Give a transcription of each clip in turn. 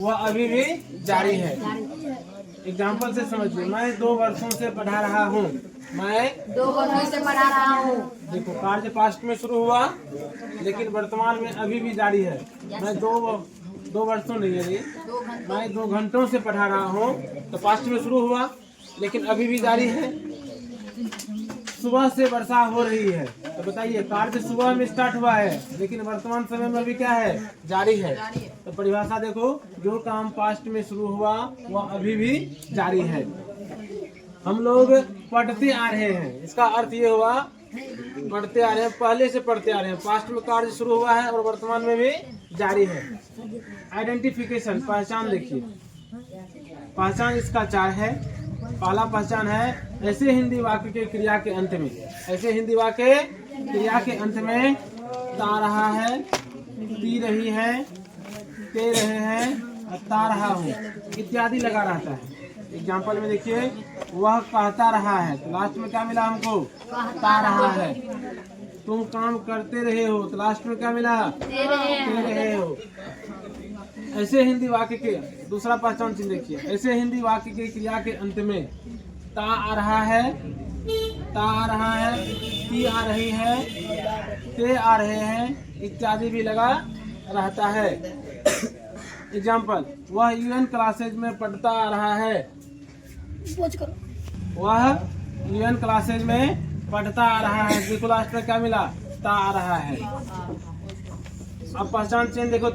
वह अभी भी जारी है। एग्जाम्पल से समझिए, मैं 2 वर्षों से पढ़ा रहा हूँ। मैं 2 वर्षों से पढ़ा रहा हूँ। देखो, कार्य पास्ट में शुरू हुआ लेकिन वर्तमान में अभी भी जारी है। मैं दो वर्षों नहीं है, मैं 2 घंटों से पढ़ा रहा हूँ, तो पास्ट में शुरू हुआ लेकिन अभी भी जारी है। सुबह से वर्षा हो रही है, तो बताइए कार्य सुबह में स्टार्ट हुआ है लेकिन वर्तमान समय में अभी क्या है, जारी है। तो परिभाषा देखो, जो काम पास्ट में शुरू हुआ वह अभी भी जारी है। हम लोग पढ़ते आ रहे हैं, इसका अर्थ ये हुआ पढ़ते आ रहे हैं, पहले से पढ़ते आ रहे हैं। पास्ट में कार्य शुरू हुआ है और वर्तमान में भी जारी है। आइडेंटिफिकेशन, पहचान देखिए, पहचान इसका 4 है। पहला पहचान है, ऐसे हिंदी वाक्य के क्रिया के अंत में, ऐसे हिंदी वाक्य क्रिया के अंत में ता रहा है, ती रही है, ते रहे हैं, ता रहा हूँ इत्यादि लगा रहता है। एग्जाम्पल में देखिए, वह कहता रहा है, तो लास्ट में क्या मिला हमको, कहता रहा है। तुम काम करते रहे हो, तो लास्ट में क्या मिला, दे रहे हो। ऐसे हिंदी वाक्य के दूसरा पहचान चिन्ह देखिए, ऐसे हिंदी वाक्य के क्रिया के अंत में ता आ रहा है, ता आ रहा है, ती आ रही है, ते आ रहे हैं इत्यादि भी लगा रहता है। एग्जाम्पल, वह यूएन क्लासेज में पढ़ता आ रहा है, वह यूएन क्लासेज में पढ़ता आ रहा है। देखो लास्ट में क्या मिला, ता आ रहा है। अब पहचान चिन्ह देखो,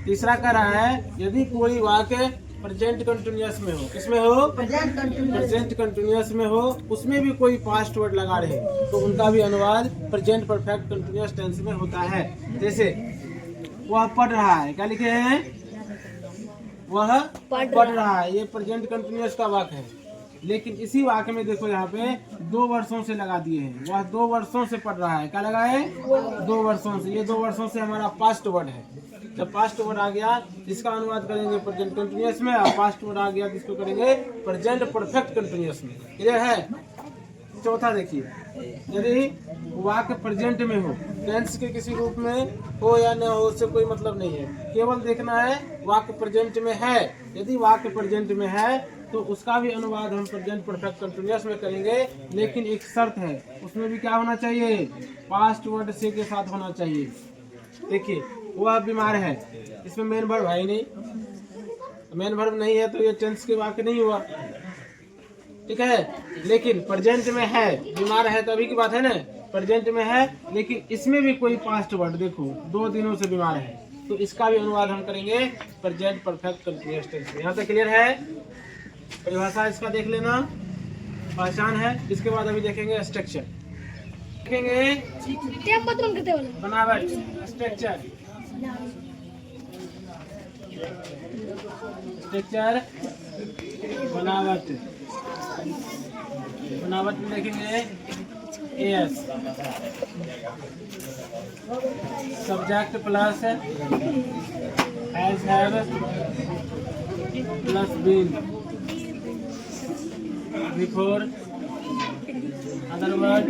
तीसरा कह रहा है, यदि कोई वाक्य प्रेजेंट कंटिन्यूअस में हो, किसमें हो, प्रेजेंट कंटिन्यूअस में हो, उसमें भी कोई पास्ट वर्ड लगा रहे तो उनका भी अनुवाद प्रेजेंट परफेक्ट कंटिन्यूअस टेंस में होता है। जैसे वह पढ़ रहा है, क्या लिखे हैं, वह पढ़ रहा है, ये प्रेजेंट कंटिन्यूअस का वाक्य है। लेकिन इसी वाक्य में देखो, यहाँ पे 2 वर्षों से लगा दिए हैं। वह 2 वर्षों से पढ़ रहा है, क्या लगा है, 2 वर्षों से। ये 2 वर्षों से हमारा पास्ट वर्ड है। जब पास्ट वर्ड आ गया, इसका अनुवाद करेंगे प्रेजेंट कंटिन्यूअस में, और पास्ट वर्ड आ गया जिसको करेंगे प्रेजेंट परफेक्ट कंटिन्यूअस में। क्लियर है। चौथा देखिए, यदि वाक्य प्रेजेंट में हो, टेंस के किसी रूप में हो या न हो, उससे कोई मतलब नहीं है, केवल देखना है वाक्य प्रेजेंट में है। यदि वाक्य प्रेजेंट में है तो उसका भी अनुवाद हम प्रेजेंट परफेक्ट कंटिन्यूअस में करेंगे, लेकिन एक शर्त है, उसमें भी क्या होना चाहिए, पास्ट वर्ड से के साथ होना चाहिए। देखिए, वह बीमार है, इसमें मेन वर्ब है ही नहीं, मेन वर्ब नहीं है तो ये टेंस के वाक्य नहीं हुआ, ठीक है। लेकिन प्रेजेंट में है, बीमार है तो अभी की बात है ना, प्रेजेंट में है, लेकिन इसमें भी कोई पास्ट वर्ड, देखो 2 दिनों से बीमार है, तो इसका भी अनुवाद हम करेंगे प्रेजेंट परफेक्ट कंटिन्यूअस टेंस में। यहाँ तक क्लियर है। परिभाषा इसका देख लेना, पहचान है। इसके बाद अभी देखेंगे स्ट्रक्चर, देखेंगे बनावट, स्ट्रक्चर, बनावट। बनावट में देखेंगे S, subject plus has, have plus been, before, other word,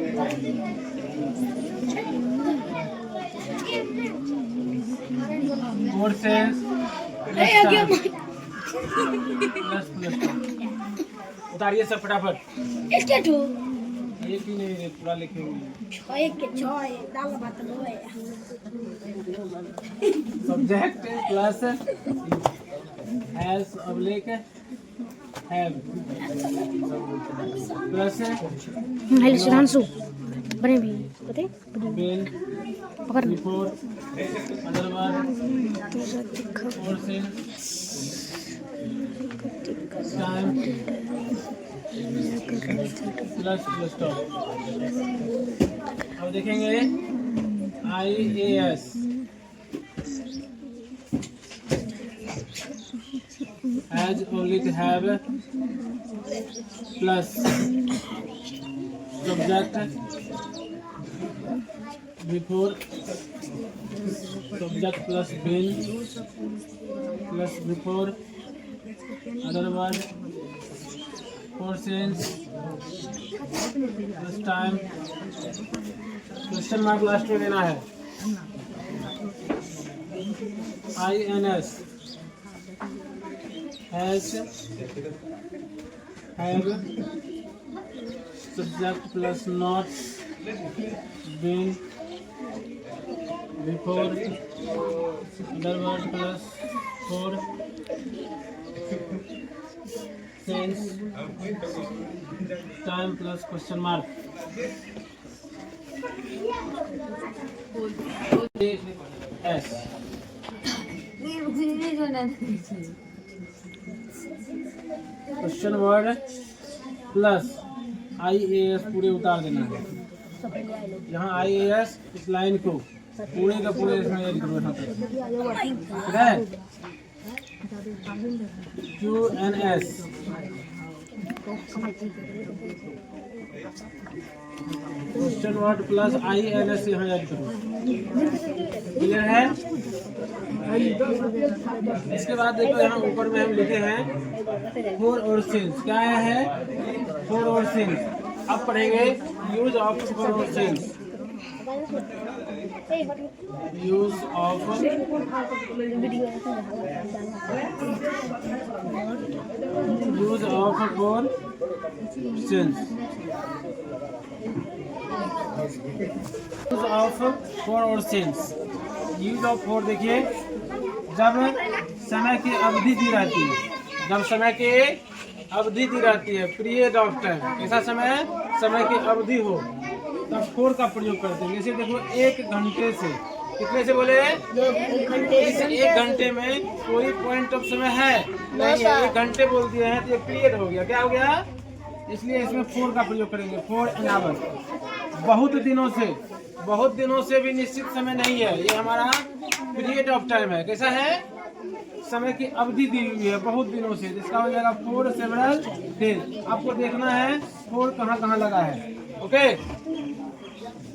more sense, plus. उतारिए सब फटाफट, एक ही नहीं पूरा लिखे हुए। Subject plus has oblique have plus बने भी पते बीन, पकड़ before, other word, more sense, time, plus stop. अब देखेंगे IAS, has oblique have plus subject before, subject plus been plus before, other word, for sense plus time, question mark last में देना है। INS has have subject plus not been before other word plus for since time plus question mark S question word plus IAS पूरे उतार देना है। यहाँ IAS इस line को पूरे का पूरे इसमें ऐड करो यहाँ पे, ठीक है। QNS question word plus INS यहाँ ऐड करो, क्लियर है। इसके बाद देखो यहाँ ऊपर में हम लिखे हैं फोर और सिंस, क्या है फोर और सिंस। अब पढ़ेंगे यूज ऑफ फोर और since. Use of four since. Use of four और सिंस। यूज ऑफ फोर देखिए, जब समय की अवधि दी रहती है, जब समय की अवधि दी रहती है, पीरियड ऑफ टाइम, ऐसा समय की अवधि हो, तब फोर का प्रयोग करते हैं। जैसे देखो 1 घंटे से, कितने से बोले, इस 1 घंटे में कोई पॉइंट ऑफ समय है नहीं है, 1 घंटे बोल दिए हैं तो ये पीरियड हो गया, क्या हो गया, इसलिए इसमें फोर का प्रयोग करेंगे। 4 एन आवर। बहुत दिनों से भी निश्चित समय नहीं है, ये हमारा पीरियड ऑफ टाइम है। कैसा है, समय की अवधि दी हुई है बहुत दिनों से, जिसका हो जाएगा 4 सेवरल डेज। आपको देखना है 4 कहाँ कहाँ लगा है, ओके।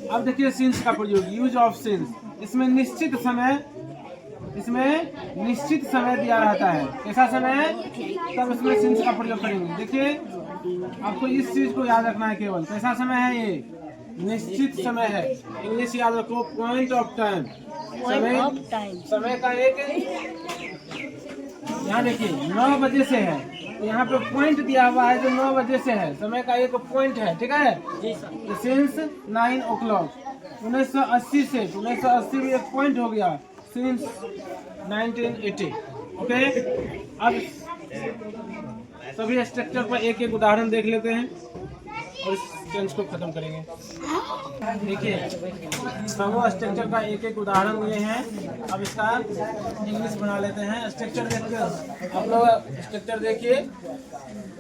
अब देखिए सिंस का प्रयोग, यूज ऑफ सिंस। इसमें निश्चित समय दिया रहता है, कैसा समय, तब इसमें सिंस का प्रयोग करेंगे। देखिए आपको इस चीज को याद रखना है, केवल कैसा समय है, ये निश्चित समय है। इंग्लिश याद रखो, पॉइंट ऑफ टाइम। समय का एक, यहाँ देखिए 9 बजे से है, तो यहाँ पे पॉइंट दिया हुआ है जो 9 बजे से है, समय का एक पॉइंट है, ठीक है। सिंस 9 o'clock 1980 से, 1980 भी एक पॉइंट हो गया, सिंस 1980, ओके। अब सभी स्ट्रक्चर पर एक एक उदाहरण देख लेते हैं और इस टेंस को खत्म करेंगे। देखिए सब स्ट्रक्चर का एक एक उदाहरण दिए हैं, अब इसका इंग्लिश बना लेते हैं। स्ट्रक्चर देखिए, आप लोग स्ट्रक्चर देखिए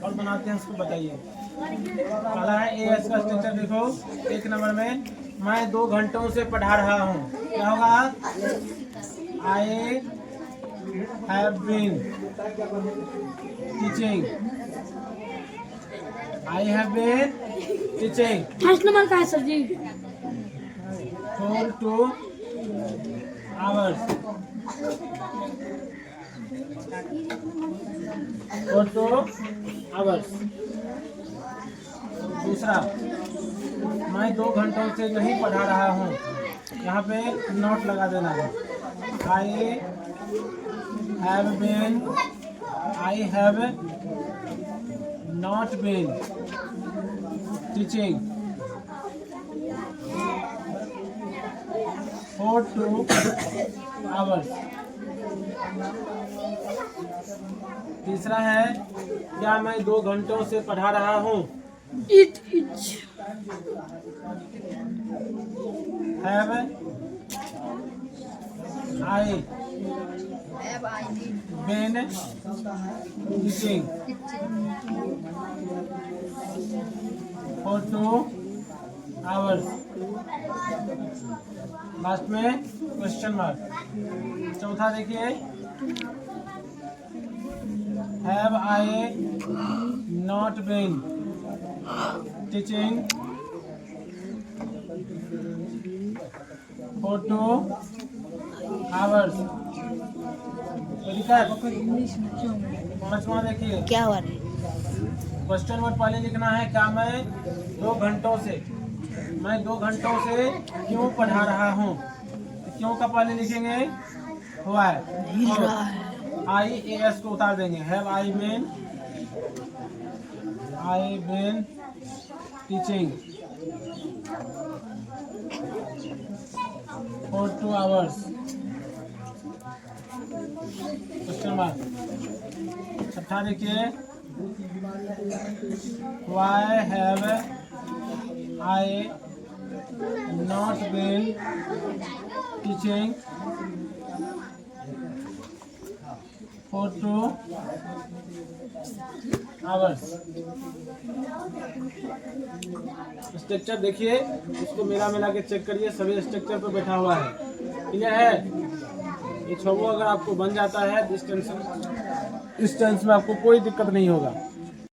और बनाते हैं, उसको बताइए। पहला है AS का स्ट्रक्चर, देखो 1 नंबर में, मैं 2 घंटों से पढ़ा रहा हूँ, क्या होगा, I have been teaching। I have been teaching। First number का है sir ji, 4 to hours। 4 to hours। दूसरा, मैं 2 घंटों से नहीं पढ़ा रहा हूँ, यहाँ पे नोट लगा देना है। I have not been teaching 4 to hours। तीसरा है, क्या मैं 2 घंटों से पढ़ा रहा हूँ, have I been teaching 4 to hours। Last में क्वेश्चन मार्क। चौथा देखिए, have I not been teaching 4 to hours। पांचवा देखिए, क्या हुआ रे, क्वेश्चन वर्ड पहले लिखना है, क्या मैं 2 घंटों से क्यों पढ़ा रहा हूँ, क्यों का पहले लिखेंगे हुआ है। IAS को उतार देंगे। Have I been teaching for 2 hours? Question mark. छठा देखिए, why have I not been teaching for 2 hours? Structure देखिए, इसको मिला के चेक करिए, सभी स्ट्रक्चर पे बैठा हुआ है। क्लियर है? ये 6 अगर आपको बन जाता है, इस टेंस में आपको कोई दिक्कत नहीं होगा।